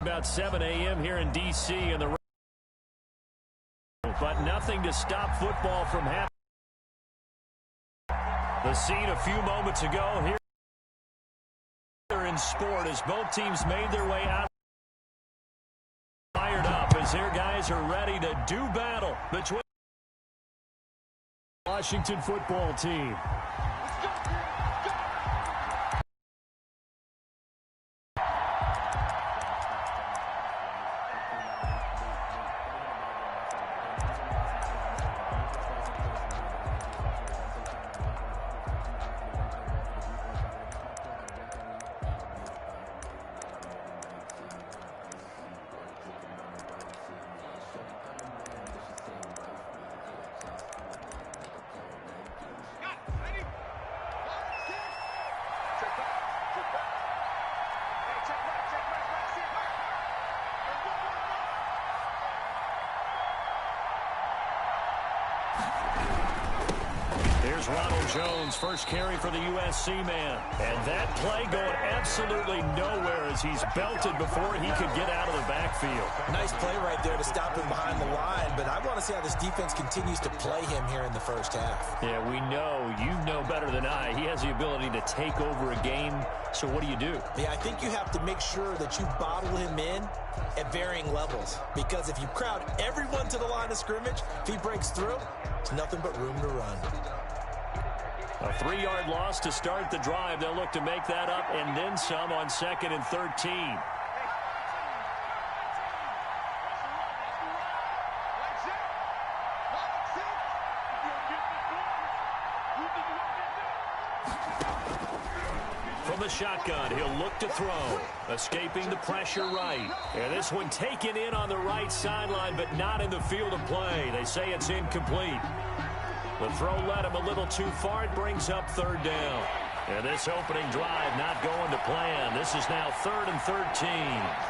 About 7 a.m. here in D.C. in the but nothing to stop football from happening. The scene a few moments ago here in sport as both teams made their way out. Fired up as their guys are ready to do battle between the Washington football team. Here's Ronald Jones, first carry for the USC man. And that play going absolutely nowhere as he's belted before he could get out of the backfield. Nice play right there to stop him behind the line, but I want to see how this defense continues to play him here in the first half. Yeah, we know, you know better than I, he has the ability to take over a game. So what do you do? Yeah, I think you have to make sure that you bottle him in at varying levels, because if you crowd everyone to the line of scrimmage, if he breaks through, it's nothing but room to run. A 3-yard loss to start the drive. They'll look to make that up and then some on 2nd and 13. From the shotgun, he'll look to throw. Escaping the pressure right. And this one taken in on the right sideline, but not in the field of play. They say it's incomplete. The throw led him a little too far. It brings up 3rd down. And this opening drive not going to plan. This is now 3rd and 13.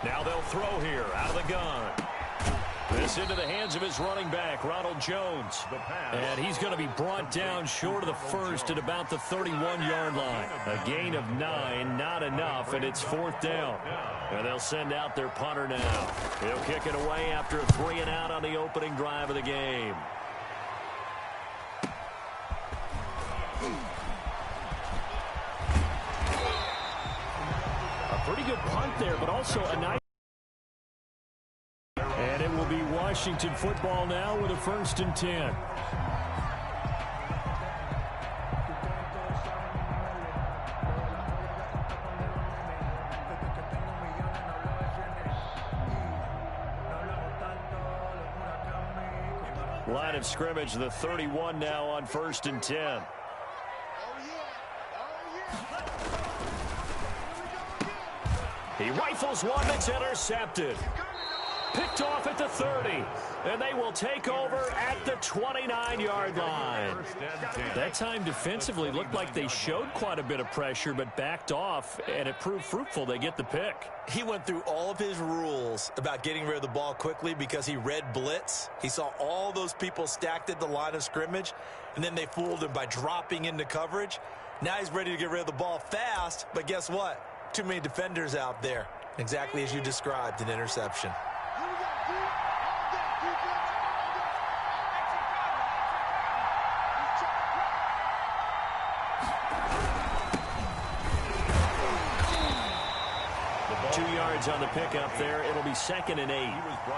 Now they'll throw here out of the gun. This into the hands of his running back, Ronald Jones. And he's going to be brought down short of the first at about the 31-yard line. A gain of 9, not enough, and it's 4th down. And they'll send out their punter now. He'll kick it away after a 3-and-out on the opening drive of the game. Pretty good punt there, but also a nice. And it will be Washington football now with a 1st and 10. Line of scrimmage, the 31 now on 1st and 10. He rifles one that's intercepted. Picked off at the 30. And they will take over at the 29-yard line. That time defensively looked like they showed quite a bit of pressure but backed off, and it proved fruitful. They get the pick. He went through all of his rules about getting rid of the ball quickly because he read blitz. He saw all those people stacked at the line of scrimmage, and then they fooled him by dropping into coverage. Now he's ready to get rid of the ball fast, but guess what? Too many defenders out there. Exactly as you described, an interception. On the pickup there, it'll be 2nd and 8.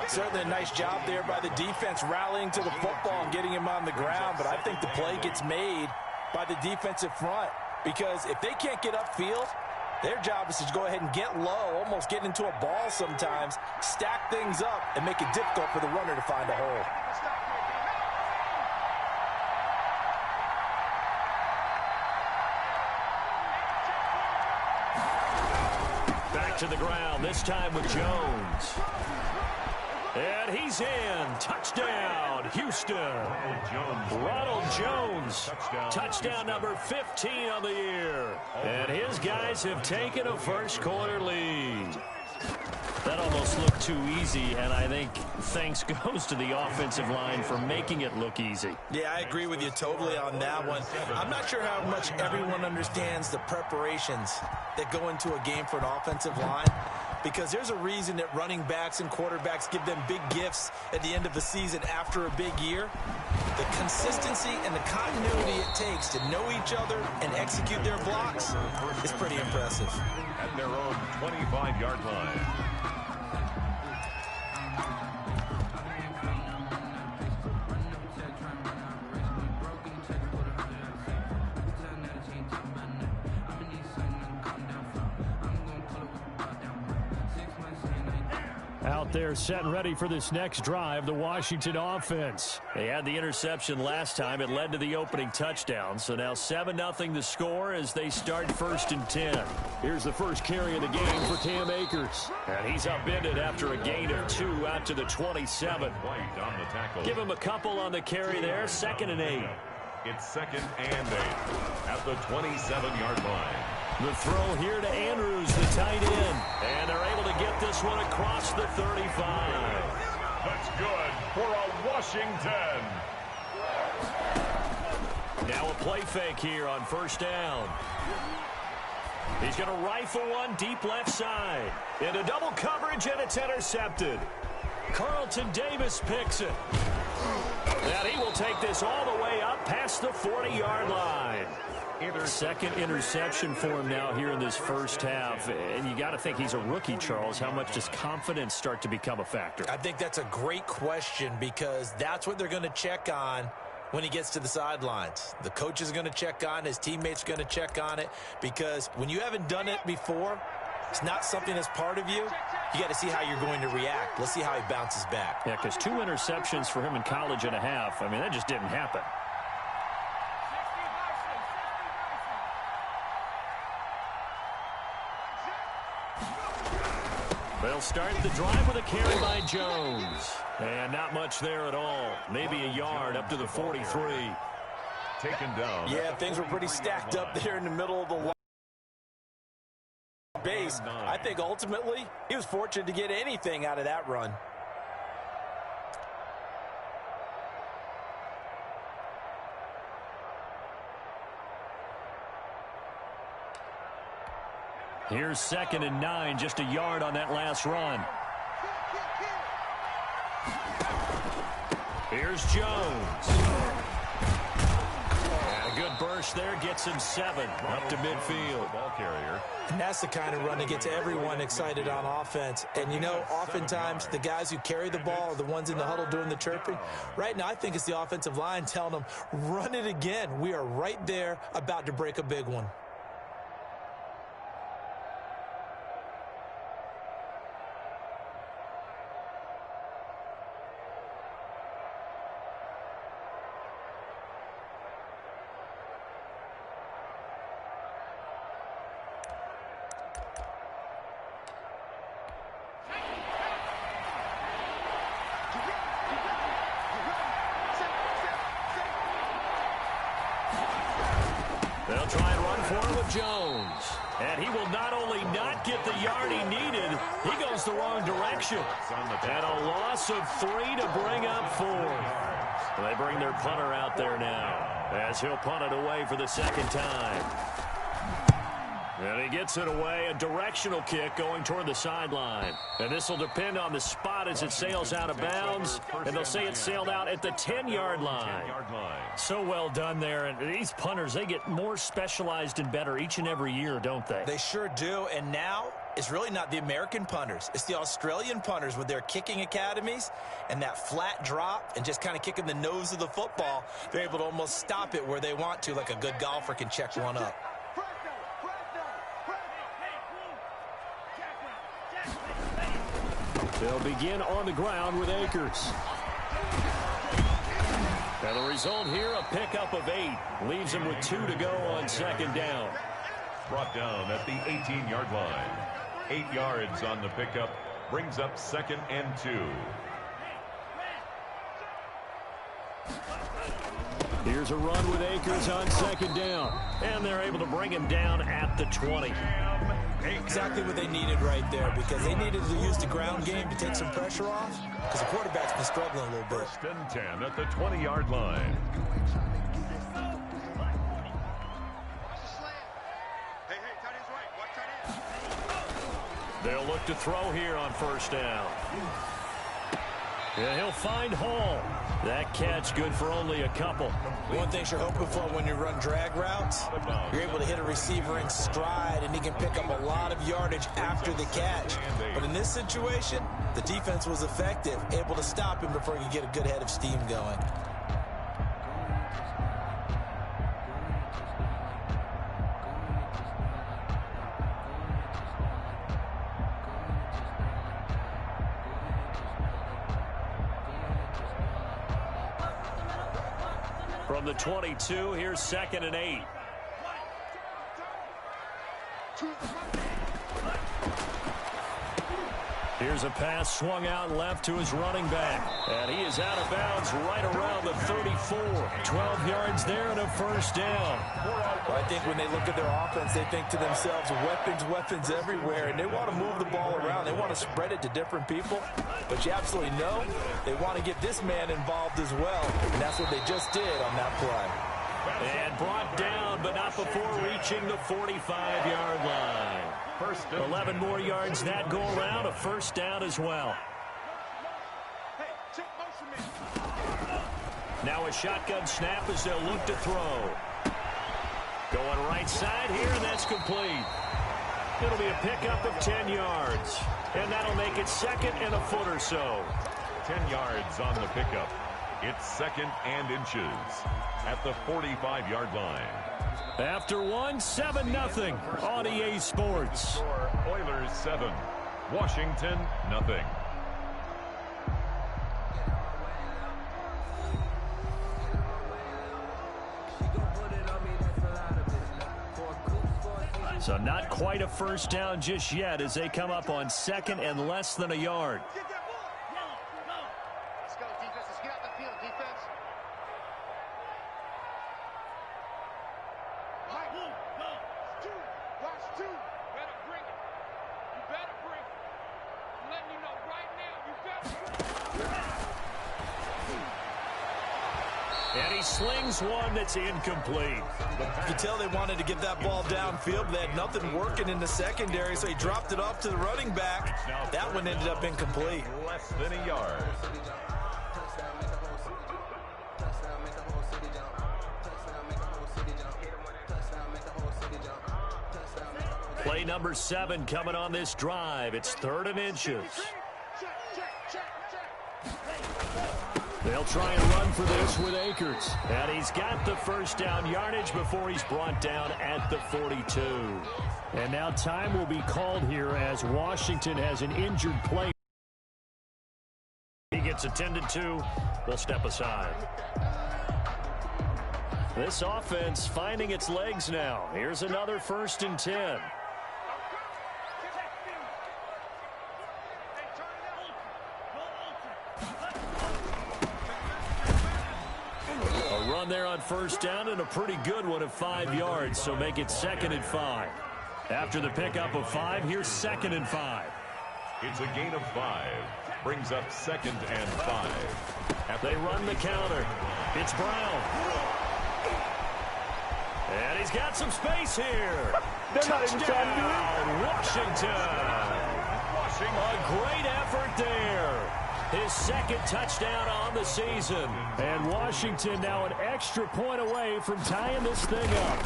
Certainly a nice job there by the defense rallying to the football and getting him on the ground, but I think the play gets made by the defensive front, because if they can't get upfield, their job is to go ahead and get low, almost get into a ball sometimes, stack things up, and make it difficult for the runner to find a hole. To the ground, this time with Jones. And he's in. Touchdown, Houston. Ronald Jones. Touchdown number 15 on the year. And his guys have taken a first-quarter lead. That almost looked too easy, and I think thanks goes to the offensive line for making it look easy. Yeah, I agree with you totally on that one. I'm not sure how much everyone understands the preparations that go into a game for an offensive line, because there's a reason that running backs and quarterbacks give them big gifts at the end of the season after a big year. The consistency and the continuity it takes to know each other and execute their blocks is pretty impressive. At their own 25-yard line. Out there set and ready for this next drive, the Washington offense. They had the interception last time. It led to the opening touchdown. So now 7-0 the score as they start 1st and 10. Here's the first carry of the game for Cam Akers. And he's upended after a gain of 2 out to the 27. Give him a couple on the carry there. 2nd and 8. It's 2nd and 8 at the 27-yard line. The throw here to Andrews, the tight end. And they're able to get this one across the 35. That's good for a Washington. Now a play fake here on 1st down. He's going to rifle one deep left side. Into double coverage, and it's intercepted. Carlton Davis picks it. And he will take this all the way up past the 40-yard line. Second interception for him now here in this first half. And you got to think he's a rookie, Charles. How much does confidence start to become a factor? I think that's a great question, because that's what they're going to check on when he gets to the sidelines. The coach is going to check on it. His teammates are going to check on it, because when you haven't done it before, it's not something that's part of you. You got to see how you're going to react. Let's see how he bounces back. Yeah, because 2 interceptions for him in college and a half. I mean, that just didn't happen. They'll start the drive with a carry by Jones. And not much there at all. Maybe a yard up to the 43. Taken down. Yeah, things were pretty stacked up there in the middle of the base. I think ultimately he was fortunate to get anything out of that run. Here's 2nd and 9, just a yard on that last run. Here's Jones. And a good burst there, gets him 7 up to midfield. Ball carrier. And that's the kind of run that gets everyone excited on offense. And, you know, oftentimes the guys who carry the ball are the ones in the huddle doing the chirping. Right now, I think it's the offensive line telling them, run it again. We are right there about to break a big one. They'll try and run for it with Jones. And he will not only not get the yard he needed, he goes the wrong direction. And a loss of 3 to bring up 4. They bring their punter out there now as he'll punt it away for the 2nd time. And he gets it away, a directional kick going toward the sideline. And this will depend on the spot as it sails out of bounds. And they'll say it sailed out at the 10-yard line. So well done there. And these punters, they get more specialized and better each and every year, don't they? They sure do. And now it's really not the American punters. It's the Australian punters with their kicking academies and that flat drop and just kind of kicking the nose of the football. They're able to almost stop it where they want to, like a good golfer can check one up. They'll begin on the ground with Akers. And the result here, a pickup of 8. Leaves him with 2 to go on 2nd down. Brought down at the 18-yard line. 8 yards on the pickup. Brings up 2nd and 2. Here's a run with Akers on second down. And they're able to bring him down at the 20. Exactly what they needed right there, because they needed to use the ground game to take some pressure off, because the quarterback's been struggling a little bit. 1st and 10 at the 20-yard line. They'll look to throw here on 1st down. And he'll find Hall. That catch good for only a couple. One thing you're hoping for when you run drag routes, you're able to hit a receiver in stride, and he can pick up a lot of yardage after the catch. But in this situation, the defense was effective, able to stop him before he could get a good head of steam going. From the 22, here's 2nd and 8. Here's a pass swung out left to his running back. And he is out of bounds right around the 34. 12 yards there and a 1st down. Well, I think when they look at their offense, they think to themselves, weapons everywhere, and they want to move the ball around. They want to spread it to different people. But you absolutely know they want to get this man involved as well, and that's what they just did on that play. And brought down, but not before reaching the 45-yard line. 11 more yards that go around, a 1st down as well. Now a shotgun snap as they'll look to throw. Going right side here, and that's complete. It'll be a pickup of 10 yards. And that'll make it 2nd and a foot or so. 10 yards on the pickup. It's 2nd and inches at the 45-yard line. After 7-0 on EA Sports. Oilers 7, Washington nothing. So not quite a 1st down just yet as they come up on 2nd and less than a yard. Let's go, defense. Let's get out the field, defense. Watch two. Better bring it. You better bring it. I'm letting you know right now. You better. And he slings one that's incomplete. You can tell they wanted to get that ball downfield, but they had nothing working in the secondary, so he dropped it off to the running back. That one ended up incomplete. Less than a yard. Play number 7 coming on this drive. It's 3rd and inches. They'll try and run for this with Akers. And he's got the 1st down yardage before he's brought down at the 42. And now time will be called here as Washington has an injured player. He gets attended to. We'll step aside. This offense finding its legs now. Here's another 1st and 10. There on 1st down, and a pretty good one of 5 yards, so make it 2nd and 5. After the pickup of 5, here's 2nd and 5. It's a gain of 5. Brings up 2nd and 5. They run the counter. It's Brown. And he's got some space here. Touchdown, Washington. A great effort there. His 2nd touchdown on the season. And Washington now an extra point away from tying this thing up.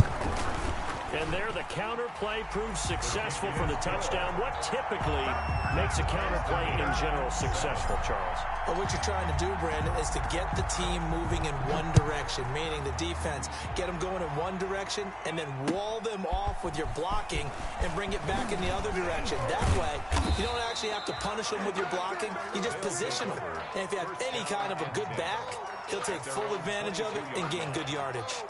And there the counter play proves successful for the touchdown. What typically makes a counter play in general successful, Charles? Well, what you're trying to do, Brandon, is to get the team moving in one direction, meaning the defense, get them going in one direction and then wall them off with your blocking and bring it back in the other direction. That way, you don't actually have to punish them with your blocking. You just position them. And if you have any kind of a good back, he'll take full advantage of it and gain good yardage.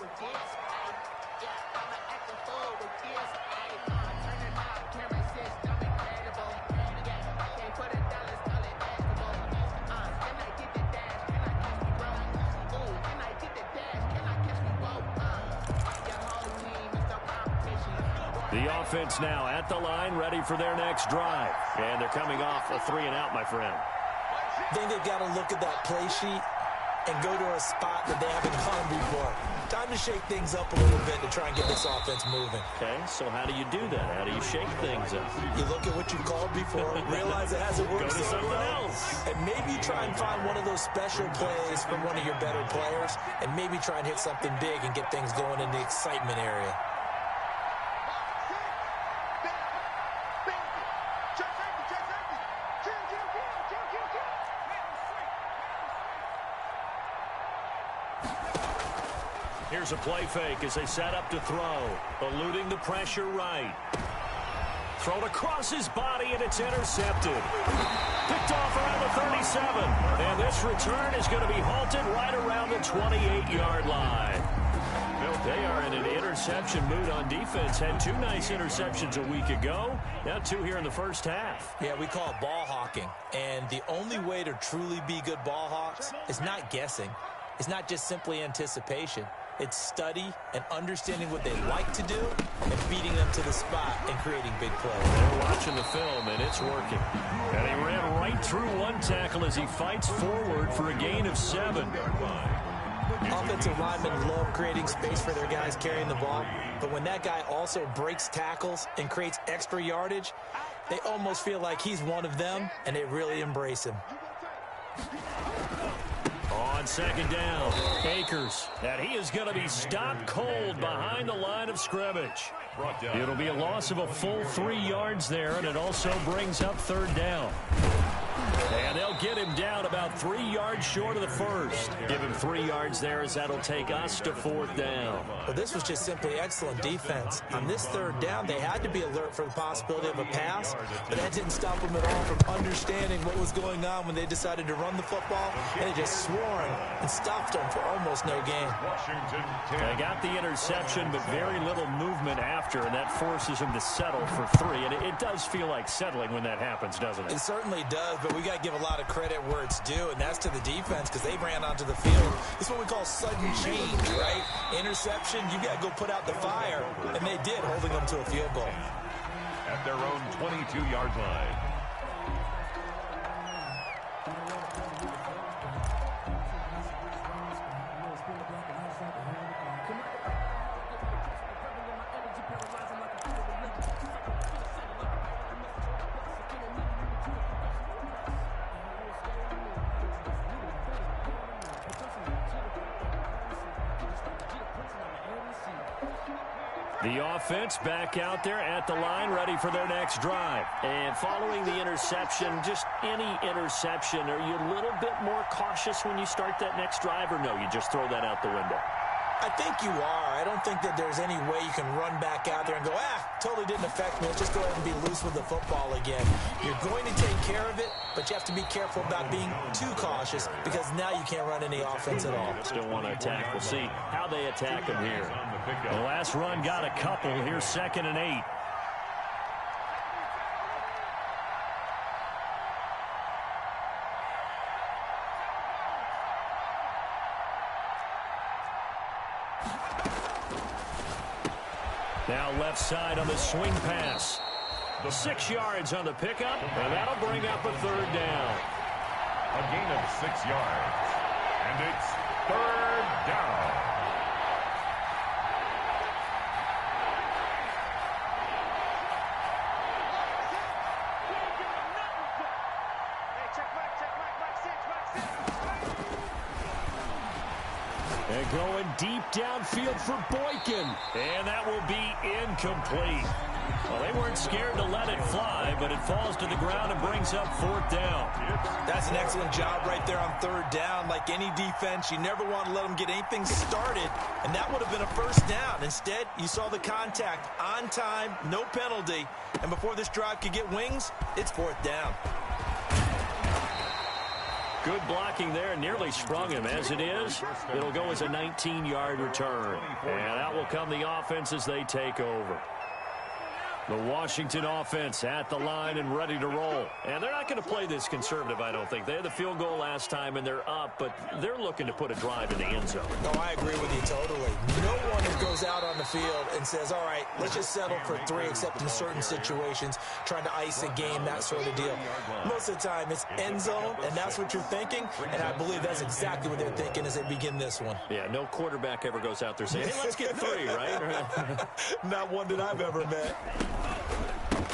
The offense now at the line, ready for their next drive. And they're coming off a 3-and-out, my friend. I think they've got to look at that play sheet and go to a spot that they haven't gone before. Time to shake things up a little bit to try and get this offense moving. Okay, so how do you do that? How do you shake things up? You look at what you called before, realize it hasn't worked Go to so something well, else. and maybe try and find one of those special plays from one of your better players, and maybe try and hit something big and get things going in the excitement area. Here's a play fake as they set up to throw. Eluding the pressure right. Thrown across his body, and it's intercepted. Picked off around the 37. And this return is going to be halted right around the 28-yard line. They are in an interception mood on defense. Had 2 nice interceptions a week ago. Now 2 here in the first half. Yeah, we call it ball hawking. And the only way to truly be good ball hawks is not guessing. It's not just simply anticipation. It's study and understanding what they like to do and beating them to the spot and creating big plays. They're watching the film, and it's working. And he ran right through one tackle as he fights forward for a gain of 7. Offensive linemen love creating space for their guys carrying the ball, but when that guy also breaks tackles and creates extra yardage, they almost feel like he's one of them, and they really embrace him. On second down, Akers, and he is going to be stopped cold behind the line of scrimmage. It'll be a loss of a full 3 yards there, and it also brings up third down. And they'll get him down about 3 yards short of the first. Give him 3 yards there as that'll take us to 4th down. Well, this was just simply excellent defense. On this third down, they had to be alert for the possibility of a pass, but that didn't stop them at all from understanding what was going on when they decided to run the football. They just swarmed and stopped them for almost no gain. They got the interception, but very little movement after, and that forces them to settle for 3. And it does feel like settling when that happens, doesn't it? It certainly does, but we got to give a lot of credit where it's due, and that's to the defense because they ran onto the field. This is what we call sudden change, right? Interception, you got to go put out the fire, and they did, holding them to a field goal. At their own 22-yard line. The offense back out there at the line, ready for their next drive. And following the interception, just any interception, are you a little bit more cautious when you start that next drive, or no, you just throw that out the window? I think you are. I don't think that there's any way you can run back out there and go, totally didn't affect me. Let's just go ahead and be loose with the football again. You're going to take care of it, but you have to be careful about being too cautious because now you can't run any offense at all. Still want to attack. We'll see how they attack him here. The last run got a couple. Here's 2nd and 8. Now left side on the swing pass. 6 yards on the pickup, and that'll bring up a 3rd down. A gain of 6 yards. And it's 3rd down. And going deep downfield for Boykin. And that will be incomplete. Well, they weren't scared to let it fly, but it falls to the ground and brings up 4th down. That's an excellent job right there on 3rd down. Like any defense, you never want to let them get anything started, and that would have been a 1st down. Instead, you saw the contact on time, no penalty, and before this drive could get wings, it's 4th down. Good blocking there, nearly sprung him. As it is, it'll go as a 19-yard return. And out will come the offense as they take over. The Washington offense at the line and ready to roll. And they're not going to play this conservative, I don't think. They had the field goal last time, and they're up, but they're looking to put a drive in the end zone. No, I agree with you totally. No one goes out on the field and says, all right, let's just settle for 3, except in certain situations, trying to ice a game, that sort of deal. Most of the time, it's end zone, and that's what you're thinking, and I believe that's exactly what they're thinking as they begin this one. Yeah, no quarterback ever goes out there saying, hey, let's get 3, right? Not one that I've ever met.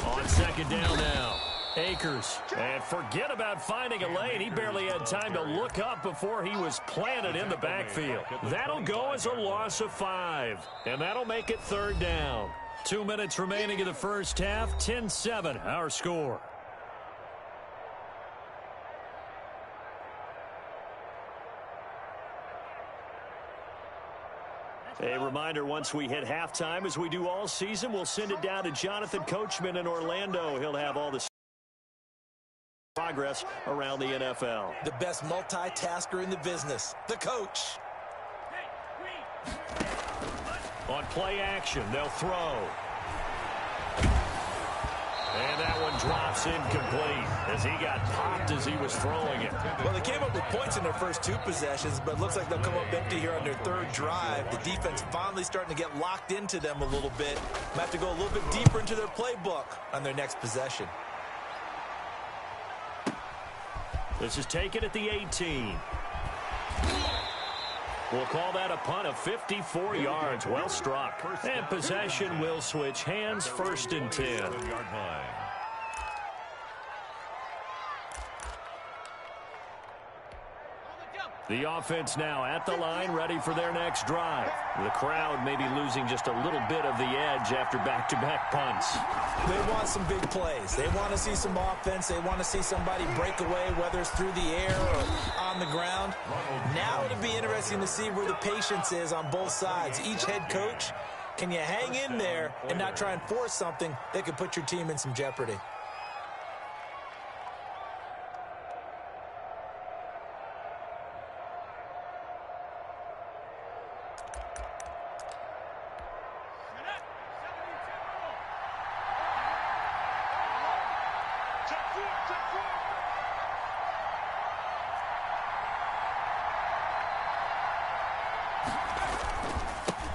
On second down now, Akers. And forget about finding a lane. He barely had time to look up before he was planted in the backfield. That'll go as a loss of 5. And that'll make it third down. 2 minutes remaining in the first half. 10-7, our score. A reminder, once we hit halftime, as we do all season, we'll send it down to Jonathan Coachman in Orlando. He'll have all the progress around the NFL. The best multitasker in the business, the coach. On play action, they'll throw. And that one drops incomplete as he got popped as he was throwing it. Well, they came up with points in their first 2 possessions, but it looks like they'll come up empty here on their third drive. The defense finally starting to get locked into them a little bit. Might have to go a little bit deeper into their playbook on their next possession. This is taken at the 18. We'll call that a punt of 54 yards. Well struck. And possession will switch hands, first and 10. The offense now at the line, ready for their next drive. The crowd may be losing just a little bit of the edge after back-to-back punts. They want some big plays. They want to see some offense. They want to see somebody break away, whether it's through the air or on the ground. Now it'll be interesting to see where the patience is on both sides. Each head coach, can you hang in there and not try and force something that could put your team in some jeopardy?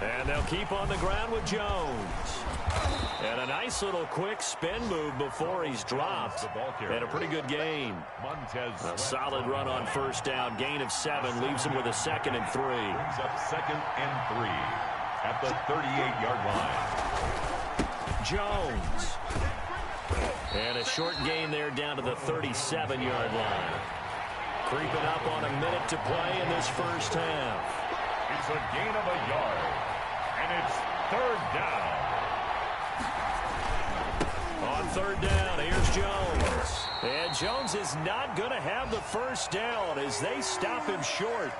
And they'll keep on the ground with Jones. And a nice little quick spin move before he's dropped. And a pretty good gain. A solid run on first down. Gain of 7 leaves him with a 2nd and 3. Brings up 2nd and 3 at the 38-yard line. Jones. And a short gain there down to the 37-yard line. Creeping up on a minute to play in this first half. It's a gain of a yard, and it's third down. On third down, here's Jones. And Jones is not going to have the first down as they stop him short.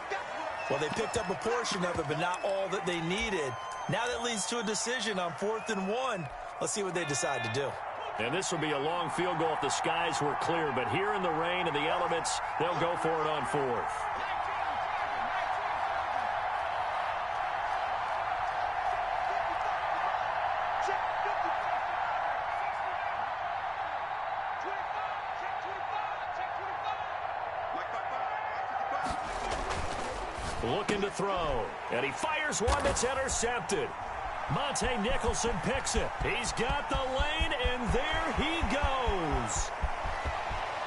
Well, they picked up a portion of it, but not all that they needed. Now that leads to a decision on 4th and 1. Let's see what they decide to do. And this will be a long field goal if the skies were clear, but here in the rain and the elements, they'll go for it on 4th. Looking to throw, and he fires one that's intercepted. Monte Nicholson picks it. He's got the lane, and there he goes.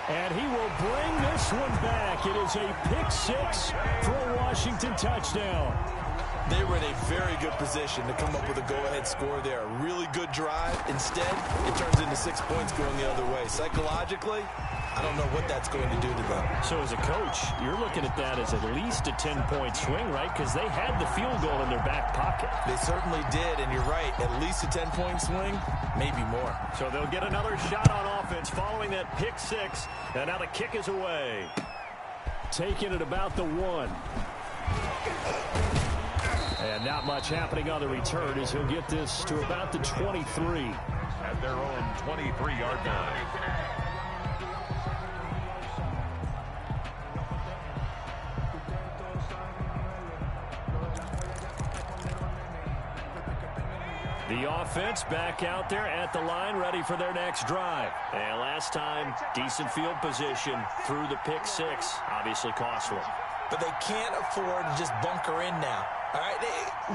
And he will bring this one back. It is a pick 6 for a Washington touchdown. They were in a very good position to come up with a go-ahead score there. A really good drive. Instead, it turns into 6 points going the other way. Psychologically, I don't know what that's going to do to them. So as a coach, you're looking at that as at least a 10-point swing, right? Because they had the field goal in their back pocket. They certainly did, and you're right. At least a 10-point swing, maybe more. So they'll get another shot on offense following that pick 6. And now the kick is away. Taking it about the 1. And not much happening on the return as he'll get this to about the 23. At their own 23-yard line. The The offense back out there at the line, ready for their next drive. And last time, decent field position through the pick six. Obviously costly. But they can't afford to just bunker in now. All right,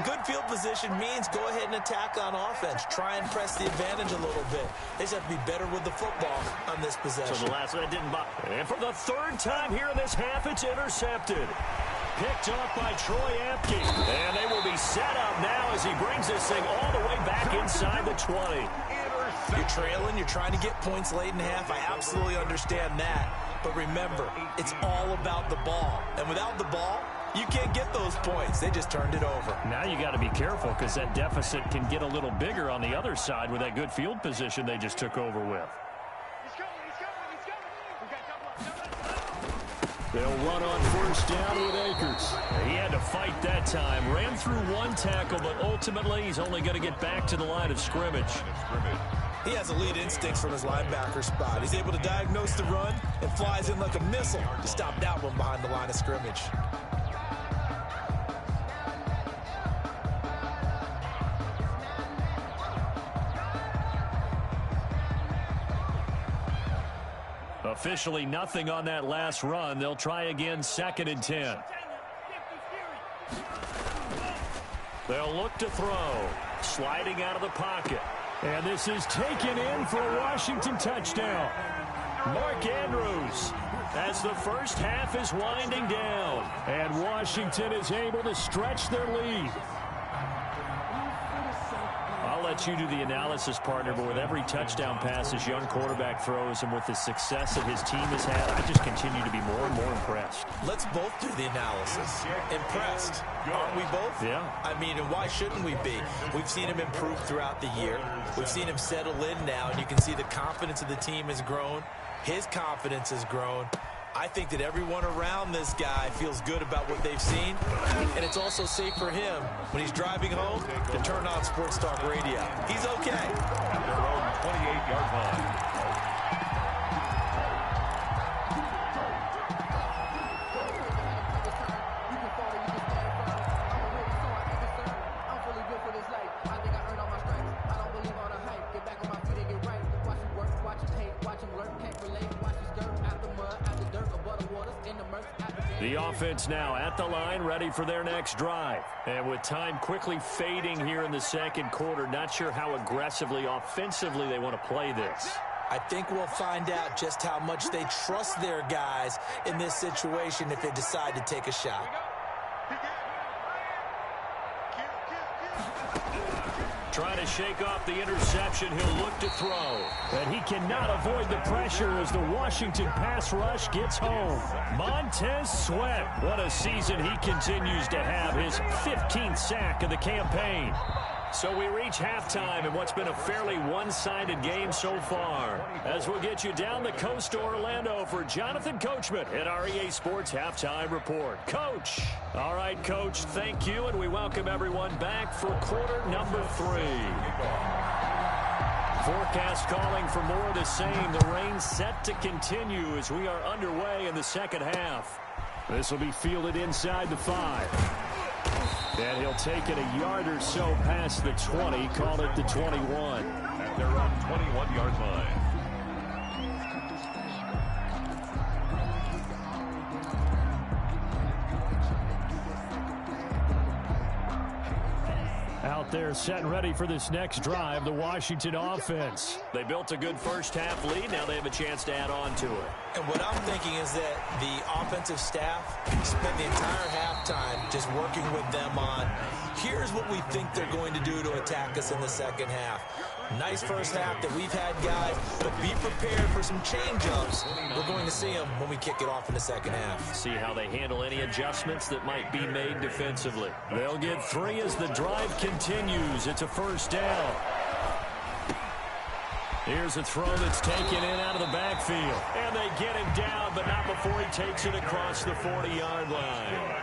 good field position means go ahead and attack on offense. Try and press the advantage a little bit. They just have to be better with the football on this possession. So the last one didn't bother. And for the third time here in this half, it's intercepted. Picked up by Troy Apke. And they will be set up now as he brings this thing all the way back inside the 20. You're trailing. You're trying to get points late in half. I absolutely understand that. But remember, it's all about the ball. And without the ball, you can't get those points. They just turned it over. Now you got to be careful because that deficit can get a little bigger on the other side with that good field position they just took over with. They'll run on first down with Akers. He had to fight that time. Ran through one tackle, but ultimately he's only going to get back to the line of scrimmage. He has elite instincts from his linebacker spot. He's able to diagnose the run and flies in like a missile to stop that one behind the line of scrimmage. Officially nothing on that last run. They'll try again 2nd and 10. They'll look to throw. Sliding out of the pocket. And this is taken in for a Washington touchdown. Mark Andrews as the first half is winding down. And Washington is able to stretch their lead. I'll let you do the analysis, partner, but with every touchdown pass his young quarterback throws and with the success that his team has had, I just continue to be more and more impressed. Let's both do the analysis. Impressed. Aren't we both? Yeah. I mean, and why shouldn't we be? We've seen him improve throughout the year. We've seen him settle in now, and you can see the confidence of the team has grown. His confidence has grown. I think that everyone around this guy feels good about what they've seen, and it's also safe for him when he's driving home to turn on Sports Talk Radio. He's okay. At their own 28-yard line. The offense now at the line, ready for their next drive. And with time quickly fading here in the second quarter, not sure how aggressively, offensively they want to play this. I think we'll find out just how much they trust their guys in this situation if they decide to take a shot. Trying to shake off the interception, he'll look to throw. And he cannot avoid the pressure as the Washington pass rush gets home. Montez Sweat, what a season he continues to have, his 15th sack of the campaign. So we reach halftime in what's been a fairly one-sided game so far. As we'll get you down the coast to Orlando for Jonathan Coachman at our EA Sports Halftime Report. Coach. All right, Coach, thank you, and we welcome everyone back for quarter number 3. Forecast calling for more of the same. The rain set to continue as we are underway in the second half. This will be fielded inside the 5. And he'll take it a yard or so past the 20, call it the 21. At their own 21-yard line. Out there set and ready for this next drive, the Washington offense. They built a good first half lead. Now they have a chance to add on to it. And what I'm thinking is that the offensive staff spent the entire halftime just working with them on, here's what we think they're going to do to attack us in the second half. Nice first half that we've had, guys, but be prepared for some change-ups. We're going to see them when we kick it off in the second half. See how they handle any adjustments that might be made defensively. They'll get 3 as the drive continues. It's a first down. Here's a throw that's taken in out of the backfield. And they get him down, but not before he takes it across the 40-yard line.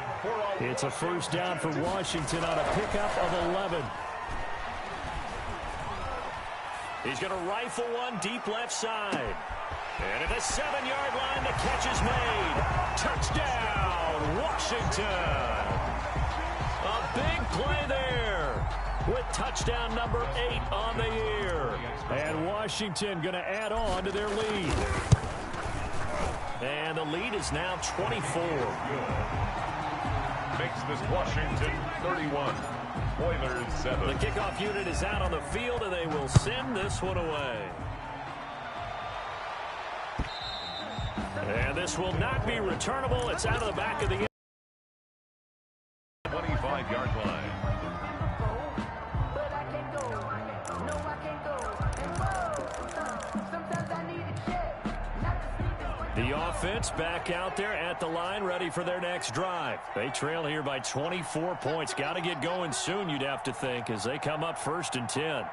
It's a first down for Washington on a pickup of 11. He's going to rifle one deep left side. And at the 7-yard line, the catch is made. Touchdown, Washington. A big play there. with touchdown number 8 on the year. And Washington going to add on to their lead. And the lead is now 24. Makes this Washington 31. Oilers 7. The kickoff unit is out on the field, and they will send this one away. And this will not be returnable. It's out of the back of the 25-yard line. The offense back out there at the line, ready for their next drive. They trail here by 24 points. Got to get going soon, you'd have to think, as they come up 1st and 10.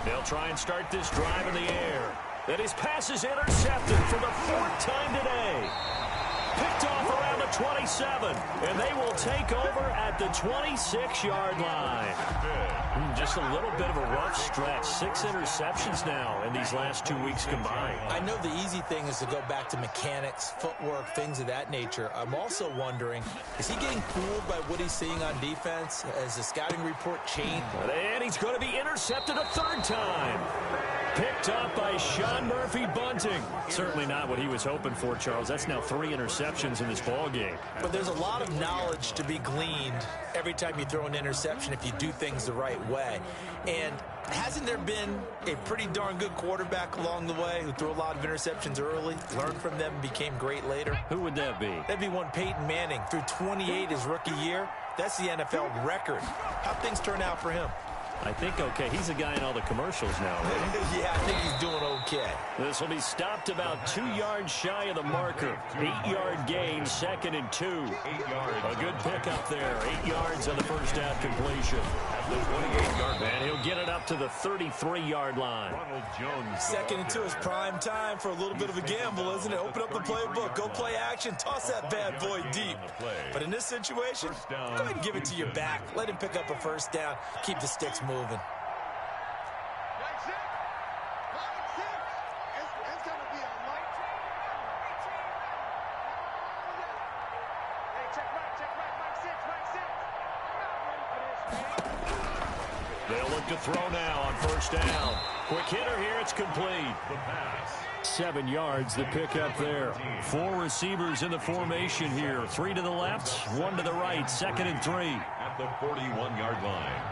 They'll try and start this drive in the air. And his pass is intercepted for the 4th time today. Picked off around the 27, and they will take over at the 26-yard line. Just a little bit of a rough stretch. 6 interceptions now in these last 2 weeks combined. I know the easy thing is to go back to mechanics, footwork, things of that nature. I'm also wondering, is he getting fooled by what he's seeing on defense? Has the scouting report changed? And he's going to be intercepted a 3rd time. Picked up by Sean Murphy-Bunting. Certainly not what he was hoping for, Charles. That's now 3 interceptions in this ball game. But there's a lot of knowledge to be gleaned every time you throw an interception if you do things the right way. And hasn't there been a pretty darn good quarterback along the way who threw a lot of interceptions early, learned from them, and became great later? Who would that be? That'd be one Peyton Manning. Through 28 his rookie year. That's the NFL record. How'd things turn out for him? I think okay. He's a guy in all the commercials now, right? Yeah, I think he's doing okay. This will be stopped about 2 yards shy of the marker. 8-yard gain, 2nd and 2. 8 yards. A good pickup there. 8 yards on the first down completion. At the 28-yard line. And he'll get it up to the 33-yard line. Ronald Jones. 2nd and 2 is prime time for a little bit of a gamble, isn't it? Open up the playbook. Go play action. Toss that bad boy deep. But in this situation, go ahead and give it to your back. Let him pick up a 1st down. Keep the sticks moving. That's it. That's it. It's going to be a light. Hey, check right. They'll look to throw now on 1st down. Quick hitter here. It's complete. The pass. 7 yards, the pickup there. 4 receivers in the formation here. 3 to the left, 1 to the right. 2nd and 3. At the 41-yard line.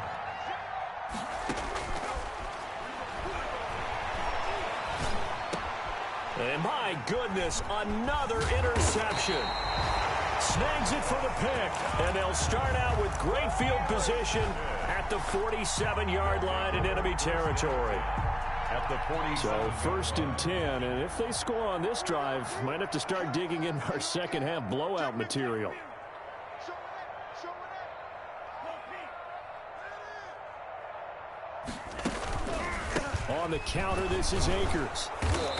And my goodness, another interception. Snags it for the pick, and they'll start out with great field position at the 47-yard line in enemy territory. At the 47. So 1st and 10, and if they score on this drive, might have to start digging in our second half blowout material. On the counter, this is Akers.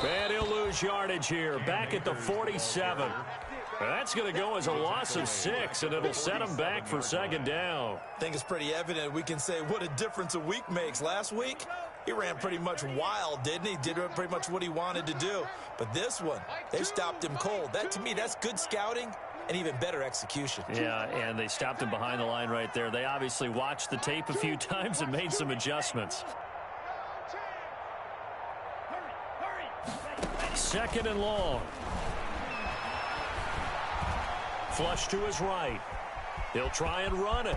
And he'll lose yardage here, back at the 47. That's going to go as a loss of 6, and it'll set him back for 2nd down. I think it's pretty evident. We can say what a difference a week makes. Last week, he ran pretty much wild, didn't he? Did pretty much what he wanted to do. But this one, they stopped him cold. That, to me, that's good scouting and even better execution. Yeah, and they stopped him behind the line right there. They obviously watched the tape a few times and made some adjustments. 2nd and long. Flush to his right. He'll try and run it.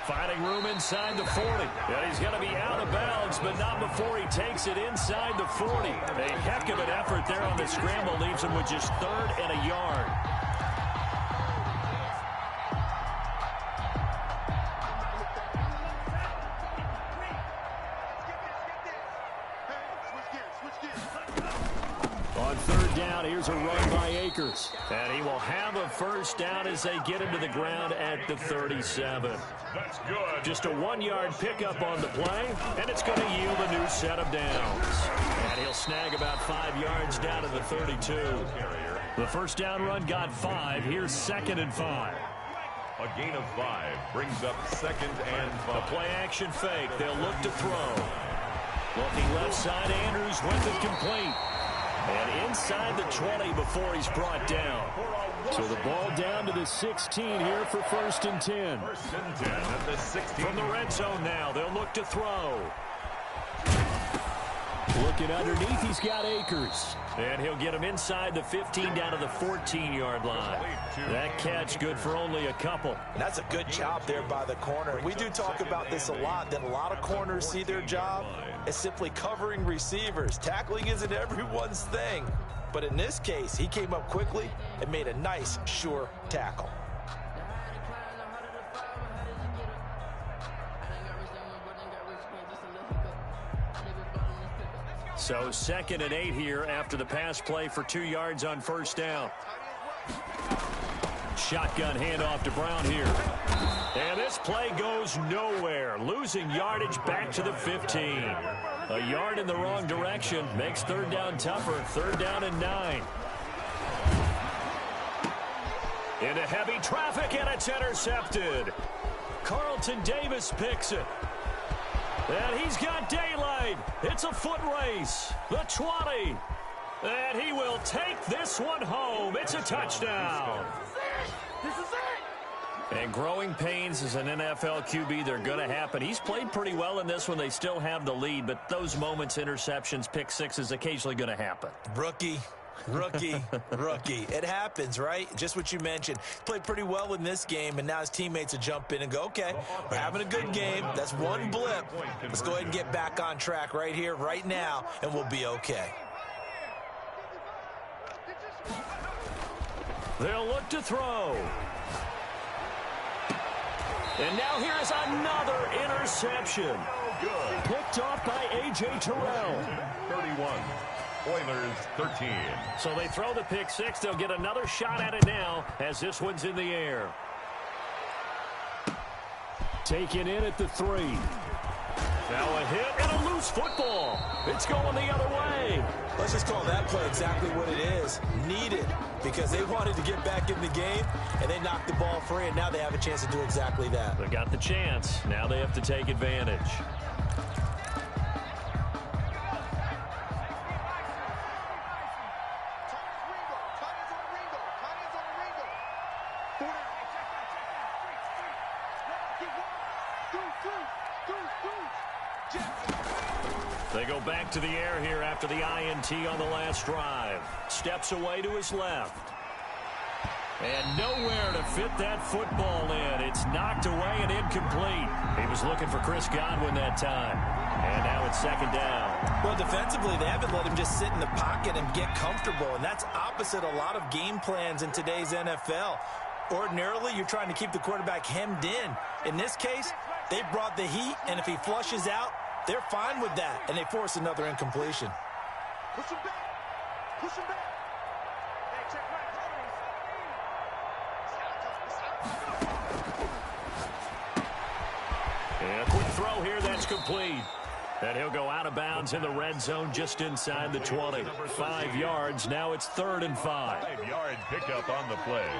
Finding room inside the 40. And he's going to be out of bounds, but not before he takes it inside the 40. A heck of an effort there on the scramble. Leaves him with just 3rd and a yard. On 3rd down, here's a run by Akers. And he will have a 1st down as they get him to the ground at the 37. That's good. Just a 1-yard pickup on the play, and it's going to yield a new set of downs. And he'll snag about 5 yards down to the 32. The 1st down run got 5. Here's 2nd and 5. A gain of 5 brings up 2nd and 5. The play action fake. They'll look to throw. Looking left side, Andrews with it complete. And inside the 20 before he's brought down. So the ball down to the 16 here for 1st and 10. 1st and 10 at the 16. From the red zone now, they'll look to throw. Looking underneath, he's got Akers. And he'll get him inside the 15 down to the 14-yard line. That catch good for only a couple. And that's a good job there by the corner. We do talk about this a lot, that a lot of corners see their job as simply covering receivers. Tackling isn't everyone's thing. But in this case, he came up quickly and made a nice, sure tackle. So 2nd and 8 here after the pass play for 2 yards on 1st down. Shotgun handoff to Brown here. And this play goes nowhere. Losing yardage back to the 15. A yard in the wrong direction makes 3rd down tougher. 3rd down and 9. Into heavy traffic, and it's intercepted. Carlton Davis picks it. And he's got daylight. It's a foot race. The 20. And he will take this one home. It's a touchdown. This is it. And growing pains as an NFL QB, they're going to happen. He's played pretty well in this one. They still have the lead, but those moments, interceptions, pick sixes, occasionally going to happen. Rookie. It happens, right? Just what you mentioned. Played pretty well in this game, and now his teammates will jump in and go, okay, we're having a good game. That's one blip. Let's go ahead and get back on track right here, right now, and we'll be okay. They'll look to throw. And now here's another interception. Good. Picked off by A.J. Terrell. 31. Oilers 13. So they throw the pick six. They'll get another shot at it now as this one's in the air. Taken in at the 3. Now a hit and a loose football. It's going the other way. Let's just call that play exactly what it is. Needed, because they wanted to get back in the game, and they knocked the ball free, and now they have a chance to do exactly that. They got the chance. Now they have to take advantage. They go back to the air here after the INT on the last drive. Steps away to his left. And nowhere to fit that football in. It's knocked away and incomplete. He was looking for Chris Godwin that time. And now it's 2nd down. Well, defensively, they haven't let him just sit in the pocket and get comfortable. And that's opposite a lot of game plans in today's NFL. Ordinarily, you're trying to keep the quarterback hemmed in. In this case, they brought the heat, and if he flushes out, they're fine with that, and they force another incompletion. Push him back. Push him back. Hey, check right. And a quick throw here, that's complete. And he'll go out of bounds in the red zone just inside the 20. 5 yards, now it's 3rd and 5. 5-yard pickup on the play.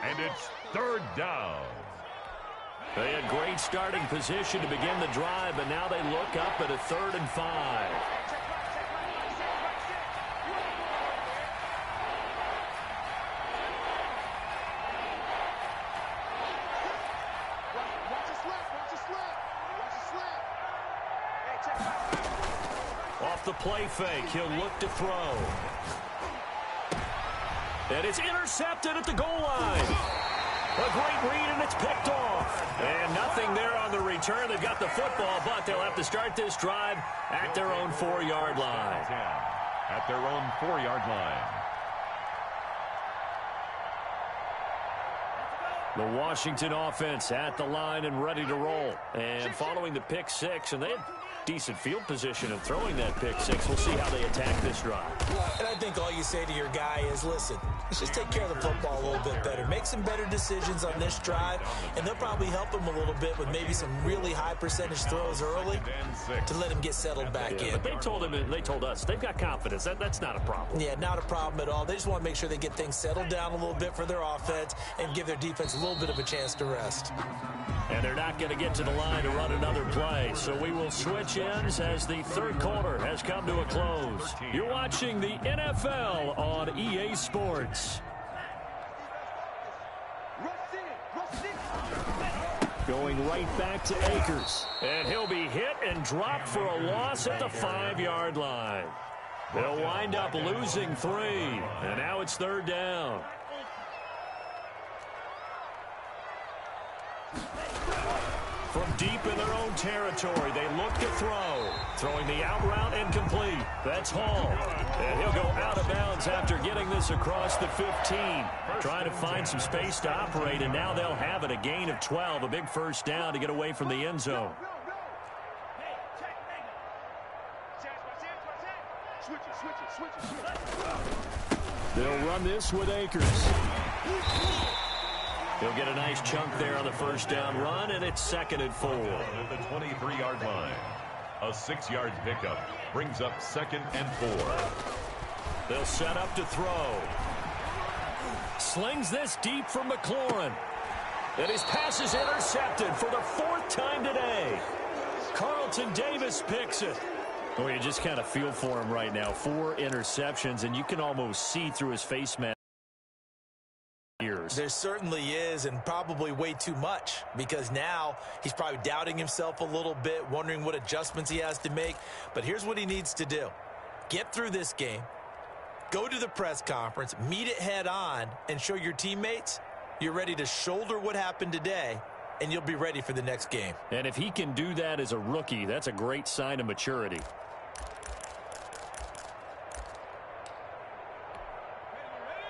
And it's 3rd down. They had great starting position to begin the drive, but now they look up at a 3rd and 5. Off the play fake, he'll look to throw. And it's intercepted at the goal line. A great read, and it's picked off. And nothing there on the return. They've got the football, but they'll have to start this drive at their own 4-yard line. At their own 4-yard line. The Washington offense at the line and ready to roll. And following the pick six, and they had decent field position of throwing that pick six. We'll see how they attack this drive. And I think all you say to your guy is, listen, let's just take care of the football a little bit better. Make some better decisions on this drive, and they'll probably help him a little bit with maybe some really high percentage throws early to let him get settled back in. But they told us they've got confidence. That's not a problem. Yeah, not a problem at all. They just want to make sure they get things settled down a little bit for their offense and give their defense a little bit of a chance to rest. And they're not going to get to the line to run another play. So we will switch ends as the third quarter has come to a close. You're watching the NFL on EA Sports. Going right back to Akers. And he'll be hit and dropped for a loss at the 5-yard line. They'll wind up losing 3. And now it's 3rd down. From deep in their own territory, they look to throw. Throwing the out route incomplete. That's Hall. And he'll go out of bounds after getting this across the 15. Trying to find some space to operate, and now they'll have it. A gain of 12, a big first down to get away from the end zone. They'll run this with Akers. He'll get a nice chunk there on the first down run, and it's 2nd and 4. At the 23-yard line, a 6-yard pickup brings up 2nd and 4. They'll set up to throw. Slings this deep from McLaurin. And his pass is intercepted for the 4th time today. Carlton Davis picks it. Well, you just kind of feel for him right now. 4 interceptions, and you can almost see through his face mask. There certainly is, and probably way too much, because now he's probably doubting himself a little bit, wondering what adjustments he has to make. But here's what he needs to do. Get through this game, go to the press conference, meet it head on, and show your teammates you're ready to shoulder what happened today, and you'll be ready for the next game. And if he can do that as a rookie, that's a great sign of maturity.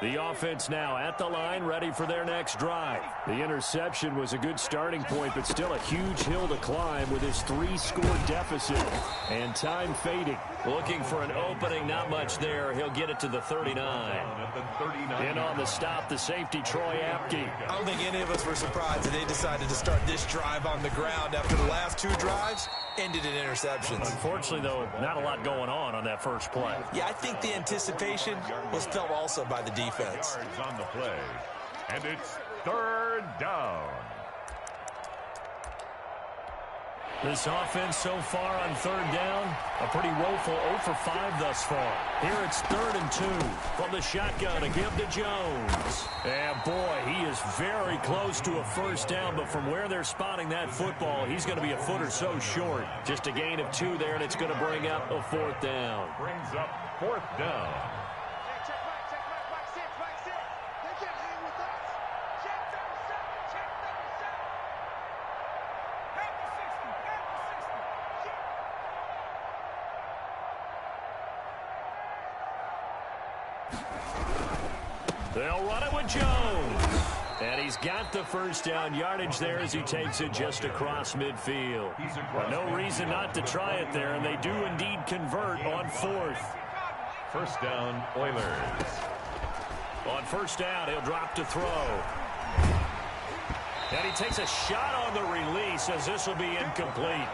The offense now at the line, ready for their next drive. The interception was a good starting point, but still a huge hill to climb with his 3-score deficit. And time fading. Looking for an opening, not much there. He'll get it to the 39. In on the stop, the safety, Troy Apke. I don't think any of us were surprised that they decided to start this drive on the ground after the last 2 drives ended in interceptions. Unfortunately, though, not a lot going on that first play. Yeah, I think the anticipation was felt also by the defense. Yards on the play, and it's 3rd down. This offense so far on 3rd down, a pretty woeful 0 for 5 thus far. Here it's 3rd and 2 from the shotgun to give to Jones. And boy, he is very close to a first down, but from where they're spotting that football, he's going to be a foot or so short. Just a gain of 2 there, and it's going to bring up a 4th down. Brings up 4th down. They'll run it with Jones. And he's got the first down yardage there as he takes it just across midfield. No reason not to try it there, and they do indeed convert on 4th. First down, Oilers. On first down, he'll drop to throw. And he takes a shot on the release as this will be incomplete.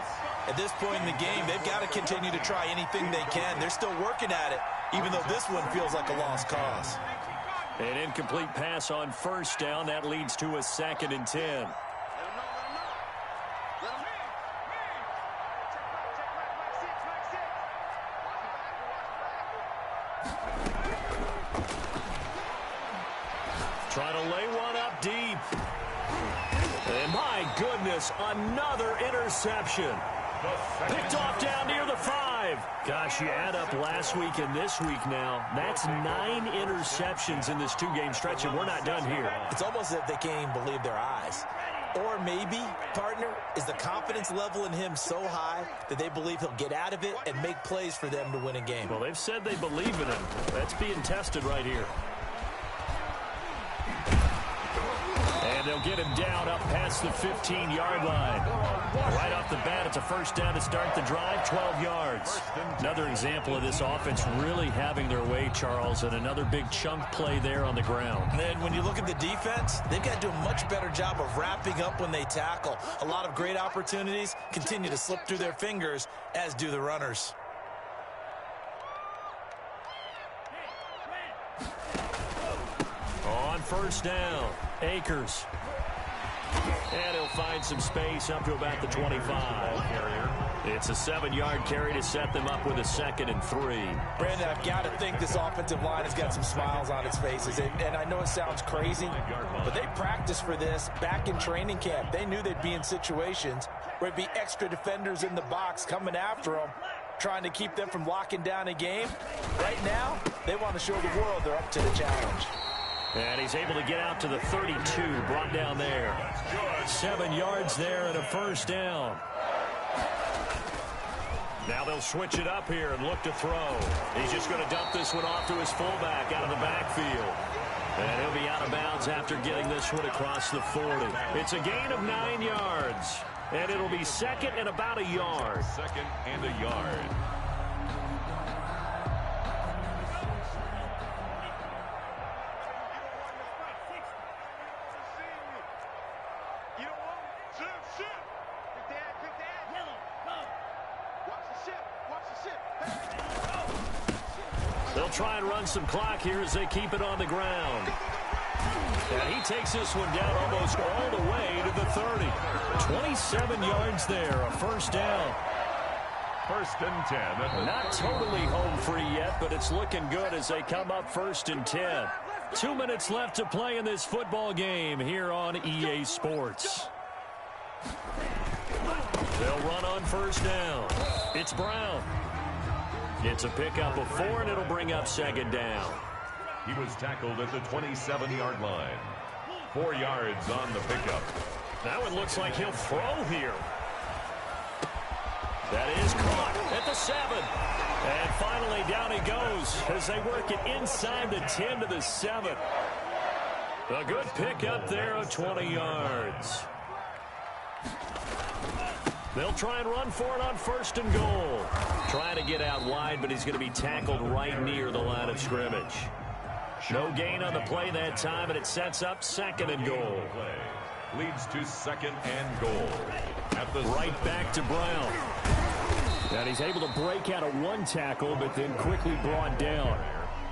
At this point in the game, they've got to continue to try anything they can. They're still working at it, even though this one feels like a lost cause. An incomplete pass on first down. That leads to a 2nd and 10. Trying to lay one up deep. And my goodness, another interception. Picked off down near the 5. Gosh, you add up last week and this week now. That's 9 interceptions in this 2-game stretch, and we're not done here. It's almost as if they can't even believe their eyes. Or maybe, partner, is the confidence level in him so high that they believe he'll get out of it and make plays for them to win a game. Well, they've said they believe in him. That's being tested right here. And they'll get him down up past the 15-yard line. Right off the bat, it's a first down to start the drive, 12 yards. Another example of this offense really having their way, Charles, and another big chunk play there on the ground. And then when you look at the defense, they've got to do a much better job of wrapping up when they tackle. A lot of great opportunities continue to slip through their fingers, as do the runners. On first down, Akers. And he'll find some space up to about the 25. It's a 7-yard carry to set them up with a 2nd and 3. Brandon, I've got to think this offensive line has got some smiles on its faces. And I know it sounds crazy, but they practiced for this back in training camp. They knew they'd be in situations where it'd be extra defenders in the box coming after them, trying to keep them from locking down a game. Right now, they want to show the world they're up to the challenge. And he's able to get out to the 32, brought down there. 7 yards there and a 1st down. Now they'll switch it up here and look to throw. He's just going to dump this one off to his fullback out of the backfield. And he'll be out of bounds after getting this one across the 40. It's a gain of 9 yards. And it'll be 2nd and about a yard. 2nd and a yard. They'll try and run some clock here as they keep it on the ground. And he takes this one down almost all the way to the 30. 27 yards there, a 1st down. 1st and 10. Not totally home free yet, but it's looking good as they come up 1st and 10. 2 minutes left to play in this football game here on EA Sports. They'll run on 1st down. It's Brown. It's a pickup of 4, and it'll bring up 2nd down. He was tackled at the 27-yard line. 4 yards on the pickup. Now it looks like he'll throw here. That is caught at the 7. And finally down he goes as they work it inside the 10 to the 7. A good pickup there of 20 yards. They'll try and run for it on 1st and goal. Trying to get out wide, but he's going to be tackled right near the line of scrimmage. No gain on the play that time, and it sets up 2nd and goal. Leads to 2nd and goal. At the right back to Brown. And he's able to break out of 1 tackle, but then quickly brought down.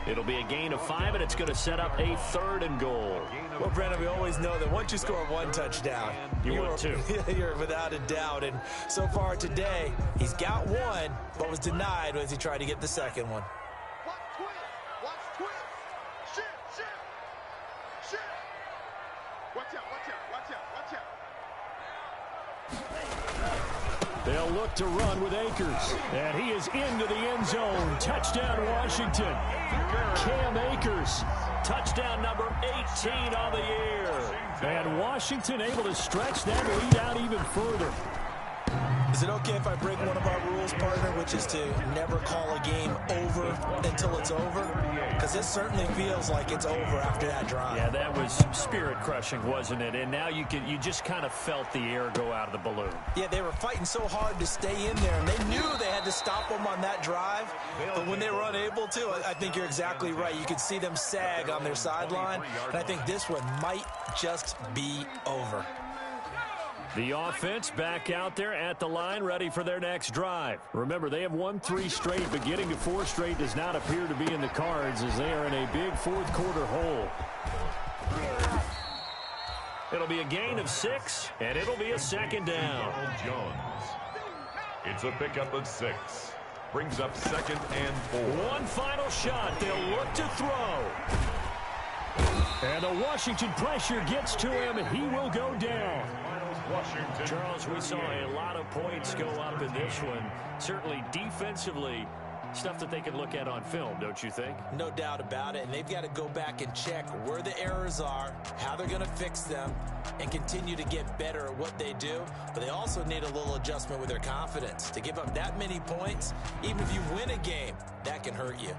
It'll be a gain of 5, and it's going to set up a 3rd and goal. Well, Brandon, we always know that once you score 1 touchdown, you're 2. You're without a doubt. And so far today, he's got 1, but was denied as he tried to get the 2nd one. Watch twist. Shift. Watch out. They'll look to run with Akers. And he is into the end zone. Touchdown, Washington. Cam Akers. Touchdown number 18 on the year. And Washington able to stretch that lead out even further. Is it okay if I break one of our rules, partner, which is to never call a game over until it's over? Because it certainly feels like it's over after that drive. Yeah, that was spirit-crushing, wasn't it? And now you just kind of felt the air go out of the balloon. Yeah, they were fighting so hard to stay in there, and they knew they had to stop them on that drive. But when they were unable to, I think you're exactly right. You could see them sag on their sideline, and I think this one might just be over. The offense back out there at the line, ready for their next drive. Remember, they have won 3 straight, but getting to 4 straight does not appear to be in the cards as they are in a big 4th quarter hole. It'll be a gain of 6, and it'll be a 2nd down. Jones. It's a pickup of 6. Brings up 2nd and 4. One final shot. They'll look to throw. And the Washington pressure gets to him. He will go down. Washington. Charles, we saw a lot of points go up in this one. Certainly defensively, stuff that they can look at on film, don't you think? No doubt about it, and they've got to go back and check where the errors are, how they're going to fix them, and continue to get better at what they do. But they also need a little adjustment with their confidence. To give up that many points, even if you win a game, that can hurt you.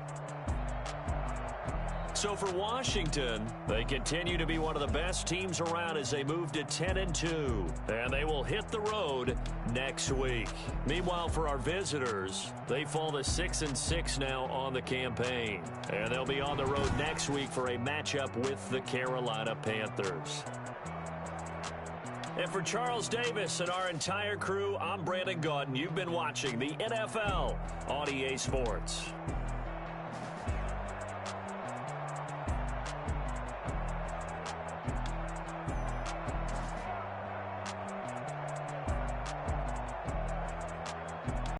So for Washington, they continue to be one of the best teams around as they move to 10-2. And they will hit the road next week. Meanwhile, for our visitors, they fall to 6-6 now on the campaign. And they'll be on the road next week for a matchup with the Carolina Panthers. And for Charles Davis and our entire crew, I'm Brandon Gaudin. You've been watching the NFL on EA Sports.